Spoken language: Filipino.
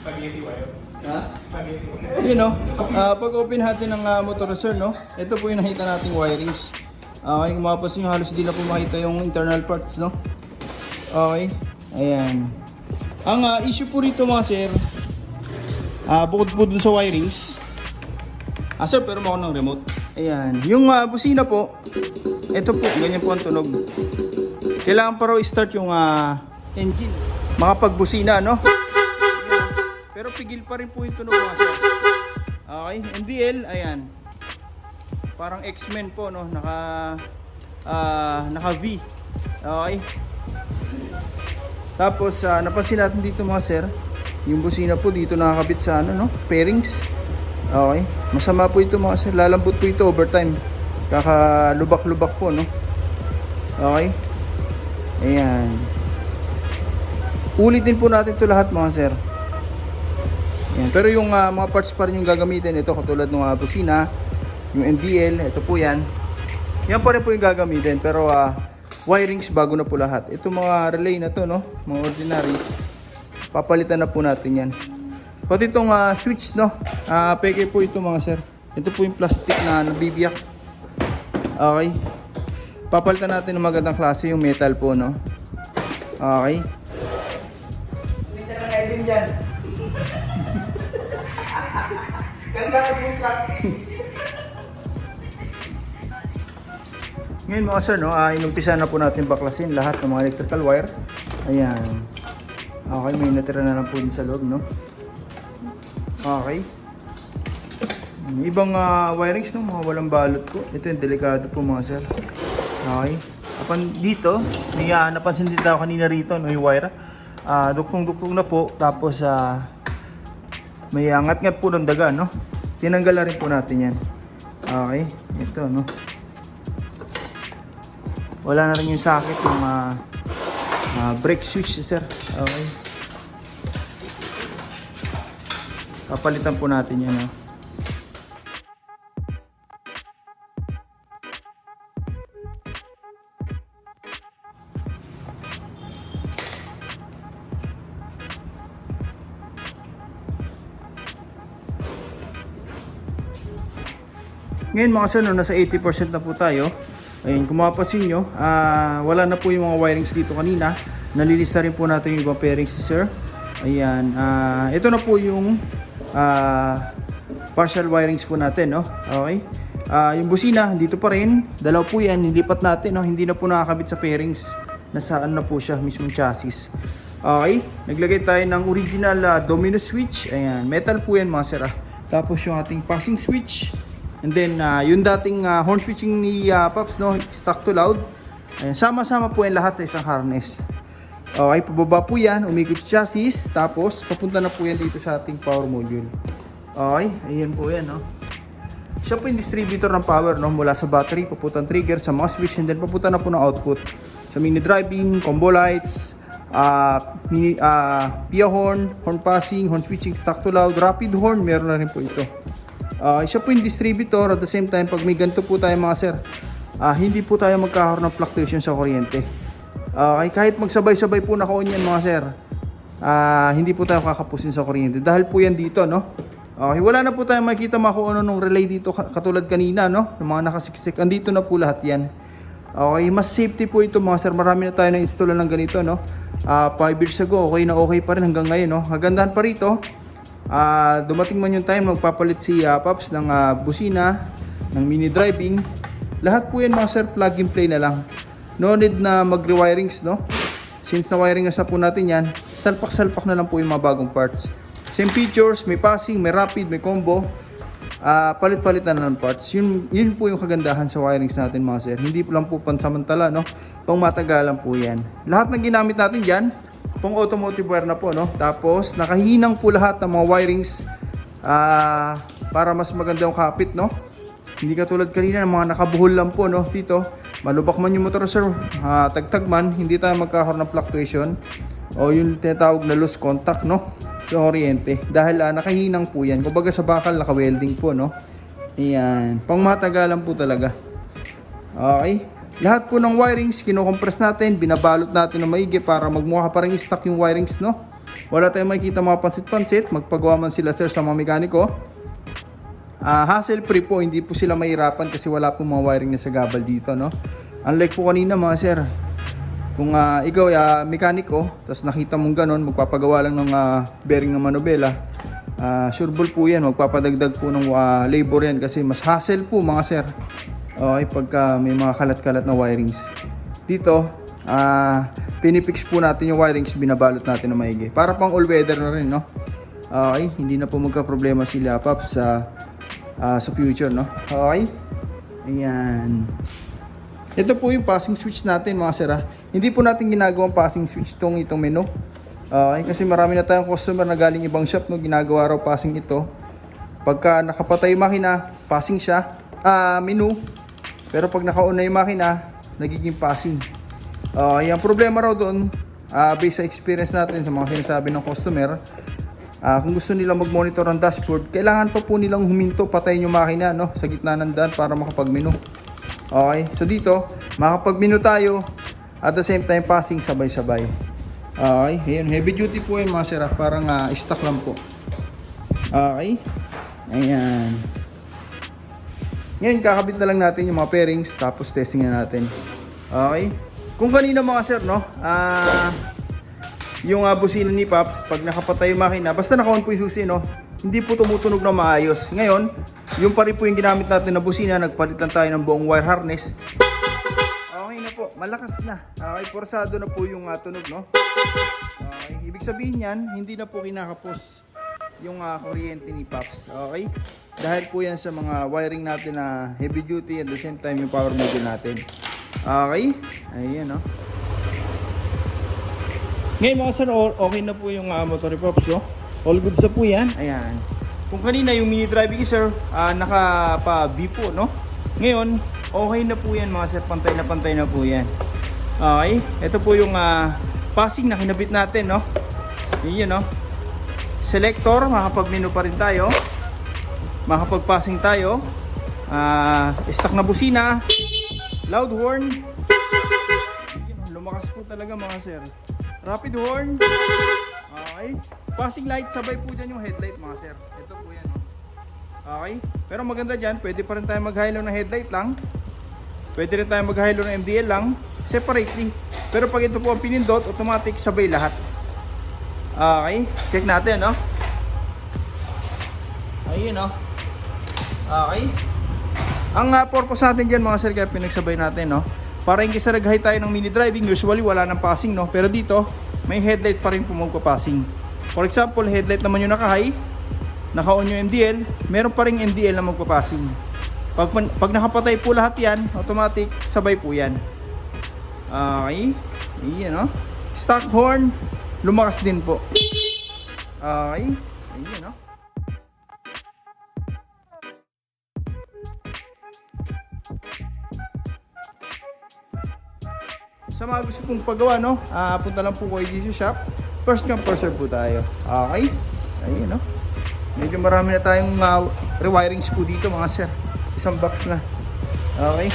Spaghetti wire. Ha? Spaghetti wire. Yun no, pag open natin ng motor sir no, ito po yung nakita nating wirings. Okay, kung mapapansin nyo, halos di na po makita yung internal parts no. Okay, ayan. Ang issue po rito mga sir, bukod po dun sa wirings, sir, pero mo ako ng remote. Ayan, yung busina po, ito po, ganyan po ang tunog. Kailangan pa raw i-start yung engine, makapagbusina no. Pero pigil pa rin po yung tunog mga sir. Okay, MDL, ayan. Parang X-Men po no, naka V. Okay. Tapos napansin natin dito mga sir, yung busina po dito nakakabit sa ano no, pairings. Okay. Masama po ito mga sir, lalambot po ito over time. Kakalubak-lubak po no. Okay. Ayan. Ulitin po natin ito lahat mga sir. Ayan. Pero yung mga parts pa rin yung gagamitin. Ito katulad ng busina, yung MDL, ito po yan. Yan pa rin po yung gagamitin. Pero wirings bago na po lahat. Ito mga relay na to no, mga ordinary, papalitan na po natin yan. Pati itong switch no, peke po ito mga sir. Ito po yung plastic na nabibiyak. Okay. Papalitan natin ng magandang klase yung metal po no. Okay. Pinta na kayo din dyan. Ganda ka yung truck. Ngayon mga sir no, inumpisa na po natin baklasin lahat ng mga electrical wire. Ayan. Okay, may natira na lang po din sa loob no. Okay. Ibang wirings no, mga walang balot po. Ito yung delikado po mga sir. Okay. Dito, may napansin dito ako kanina rito no, yung wire. Duktong-duktong na po. Tapos may angat-ngat po ng daga no. Tinanggal na rin po natin yan. Okay. Ito no. Wala na rin yung socket yung brake switch sir. Okay. Papalitan po natin yan no. Ngayon mga sir, no, nasa 80% na po tayo. Ayun, kung mapapansin nyo, wala na po yung mga wirings dito kanina. Nalilista rin po natin yung ibang pairings sir. Ayan, ito na po yung partial wirings po natin, no? Okay. Yung busina, dito pa rin. Dalaw po yan, nilipat natin, no? Hindi na po nakakabit sa pairings. Nasaan na po siya, mismong chassis. Okay, naglagay tayo ng original domino switch. Ayan, metal po yan mga sir. Tapos yung ating passing switch. And then, yung dating horn switching ni Pops, no? Stock to loud. Ayan, sama-sama po yan lahat sa isang harness. Okay, pababa po yan, umikot chassis. Tapos, papunta na po yan dito sa ating power module. Okay, ayan po yan, no? Siya po yung distributor ng power, no? Mula sa battery, papuntang trigger, sa mga switch, and then papunta na po ng output. Sa mini driving, combo lights, PIA horn, horn passing, horn switching, stock to loud, rapid horn, meron na rin po ito. Siya po yung distributor. At the same time, pag may ganito po tayo mga sir, hindi po tayo magkakaroon ng fluctuation sa kuryente. Kahit magsabay-sabay po na-on yan mga sir, hindi po tayo kakapusin sa kuryente. Dahil po yan dito, no? Wala na po tayo makikita makuono ng relay dito katulad kanina, no? Ng mga nakasiksik. Andito na po lahat yan. Mas safety po ito mga sir. Marami na tayo na-install ng ganito, no? 5 years ago, okay na okay pa rin hanggang ngayon, no? Kagandahan pa rito, dumating man yung time magpapalit si Pops ng busina, ng mini driving. Lahat po yan mga sir, plug and play na lang. No need na mag-rewirings, no? Since na-wiring na po natin yan, salpak-salpak na lang po yung mga bagong parts. Same features, may passing, may rapid, may combo. Palit-palitan na ng parts. Yun po yung kagandahan sa wirings natin mga sir. Hindi po lang po pansamantala, no? Pang matagalan po yan. Lahat ng ginamit natin dyan, pang automotive wire na po, no? Tapos nakahinang po lahat ng mga wirings para mas maganda yung kapit, no? Hindi katulad kanina ng mga nakabuhol lang po, no? Dito, malubak man yung motor sir, tagtag man, hindi tayo magkakaroon ng fluctuation o yung tinatawag na loose contact, no? Sa kuryente. Dahil nakahinang po yan. Kumbaga sa bakal, naka-welding po, no? Ayan. Pang matagalan po talaga. Okay. Lahat po ng wirings, kino-compress natin, binabalot natin ng maigi para magmukha parang stock yung wirings, no? Wala tayong makikita mga pansit-pansit. Magpagawa man sila sir sa mga mekaniko. Hassle free po, hindi po sila mahirapan kasi wala po mga wiring na sagabal dito, no? Unlike po kanina mga sir, kung ikaw mekaniko, tapos nakita mong ganon, magpapagawa lang ng bearing ng manobela, sureball po yan, magpapadagdag po ng labor yan kasi mas hassle po mga sir. Okay, pagka may mga kalat-kalat na wirings. Dito, pinipix po natin yung wirings, binabalot natin na maigi. Para pang all-weather na rin, no? Okay, hindi na po magka-problema sila Paps sa future, no? Okay? Ayan. Ito po yung passing switch natin mga sir. Hindi po natin ginagawang passing switch itong menu. Okay? Kasi marami na tayong customer na galing ibang shop, no? Ginagawa raw passing ito. Pagka nakapatay yung makina, passing siya. Menu. Pero pag naka-on na yung makina, nagiging passing. Yung problema raw doon, based sa experience natin sa mga sinasabi ng customer, kung gusto nila mag-monitor ng dashboard, kailangan pa po nilang huminto, patayin yung makina, no, sa gitna ng daan para makapag-menu. Okay, so dito, makapag-menu tayo, at the same time passing sabay-sabay. Okay, ayun, heavy duty po yun mga sir, parang stock lang po. Okay, ayan. Ngayon, kakabit na lang natin yung mga pairings, tapos testing na natin. Okay, kung kanina mga sir, no, yung busina ni Paps, pag nakapatay yung makina, basta naka-on po yung susi, no, hindi po tumutunog na maayos. Ngayon, yung pa rin po yung ginamit natin na busina, nagpalit lang tayo ng buong wire harness. Okay na po, malakas na. Okay, forsado na po yung tunog, no. Okay, ibig sabihin yan, hindi na po kinakapos yung kuryente ni Paps. Okay, dahil po yan sa mga wiring natin na heavy duty, at the same time yung power module natin. Okay, ayan, no. Ngayon mga sir, okay na po yung motor ni Pops, oh. All good sa po yan. Ayan. Kung kanina yung mini driving sir, nakapa-V po, no? Ngayon, okay na po yan mga sir, pantay na po yan. Okay, ito po yung passing na kinabit natin, no? Yun, no? Selector, makapag-menu pa rin tayo. Makapag-passing tayo. Stock na busina. Loud horn. Lumakas po talaga mga sir. Rapid horn. Okay. Passing light, sabay po dyan yung headlight mga sir. Ito po yan. Okay. Pero maganda dyan, pwede pa rin tayo mag-hilo ng headlight lang. Pwede rin tayo mag-hilo ng MDL lang. Separately. Pero pag ito po ang pinindot, automatic sabay lahat. Okay. Check natin, no? Ayun, no? Okay. Ang purpose natin dyan mga sir, kaya pinagsabay natin, no? Para in case nag-high tayo ng mini driving, usually wala nang passing, no? Pero dito, may headlight pa rin po magpa-passing. For example, headlight naman yung naka-high, naka-on yung MDL, meron pa rin MDL na magpa-passing. Pag nakapatay po lahat yan, automatic, sabay po yan. Okay. Ayan, no? Stock horn, lumakas din po. Okay. Ayan, no? Sa mga gusto pong pagawa, no, punta lang po kayo dito sa shop. First come, first serve po tayo. Okay? Ayun, no? Medyo marami na tayong rewirings po dito mga sir. Isang box na. Okay?